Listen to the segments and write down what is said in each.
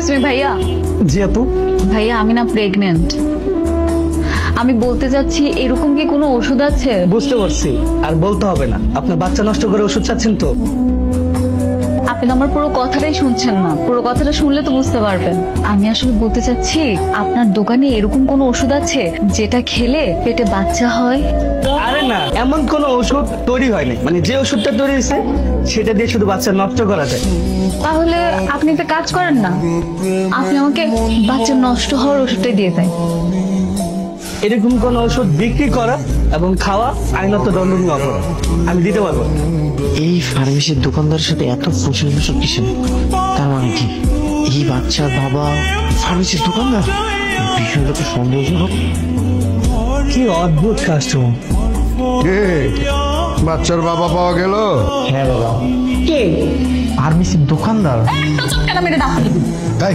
Excuse me ভাইয়া। জি আপু। ভাইয়া আমি না প্রেগনেন্ট। আমি বলতে চাচ্ছি এরকম কি কোনো ওষুধ আছে? বুঝতে পারছি, আর বলতে হবে না। আপনার বাচ্চা নষ্ট করে ওষুধ চাচ্ছেন তো? আপনি তো আমার পুরো কথাটাই শুনছেন না। পুরো কথাটা শুনলে তো বুঝতে পারবেন। আমি আসলে বলতে চাচ্ছি আপনার দোকানে এরকম কোনো ওষুধ আছে যেটা খেলে পেটে বাচ্চা হয়? আরে না, এমন কোনো ওষুধ তৈরি হয়নি। মানে যে ওষুধটা তৈরি হয়েছে সেটা দিয়ে শুধু বাচ্চা নষ্ট করা যায়। তাহলে আপনি একটা কাজ করেন না, আপনি আমাকে বাচ্চা নষ্ট হওয়ার ওষুধটাই দিয়ে দেন। এরকম কোন ওষুধ বিক্রি করা এবং খাওয়া আইনত দণ্ডনীয় অপরাধ। আমি দিতে পারবো। এই ফার্মেসির দোকানদারের সাথে এত ফুসুর ফুসুর কিসের? তার মানে কি এই বাচ্চার বাবা ফার্মেসির দোকানদার? বিষয়টা তো সন্দেহজনক। কি অদ্ভুত কাস্টমার। কে বাচ্চার বাবা পাওয়া গেল? হ্যাঁ বাবা। কে? ফার্মেসির দোকানদার। তাই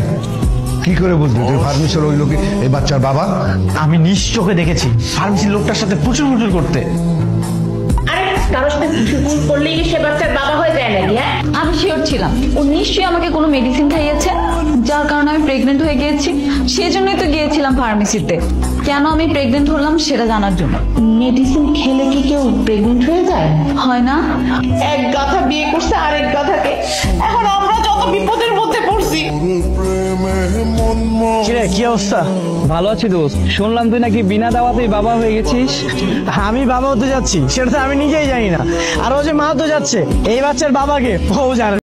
কি করে বুঝলি তুই ফার্মেসির ওই লোকে এই বাচ্চার বাবা? আমি নিজ চোখে দেখেছি ফার্মেসির লোকটার সাথে প্রচুর প্রচুর করতে। কারোর সাথে ভুল করলেই কি সে বাচ্চার বাবা হয়ে যায় নাকি? হ্যাঁ, আমি শিওর ছিলাম ও নিশ্চয়ই আমাকে কোনো মেডিসিন খাইয়েছে, যার কারণে আমি প্রেগনেন্ট হয়ে গিয়েছি। সেজন্যই তো গিয়েছিলাম ফার্মেসিতে, কেন আমি প্রেগনেন্ট হলাম সেটা জানার জন্য। মেডিসিন খেলে কি কেউ প্রেগনেন্ট হয়ে যায়? হয় না? এক গাধা বিয়ে করছে আরেক গাধাকে, এখন আমরা যত বিপদের মধ্যে পড়ছি। কিরে কি অবস্থা? ভালো আছি দোস্ত। শুনলাম তুই নাকি বিনা দাওয়াতেই বাবা হয়ে গেছিস। আমি বাবা হতে যাচ্ছি সেটা তো আমি নিজেই জানি না, আর ও যে মা হতে যাচ্ছে এই বাচ্চার বাবাকে ও জানে।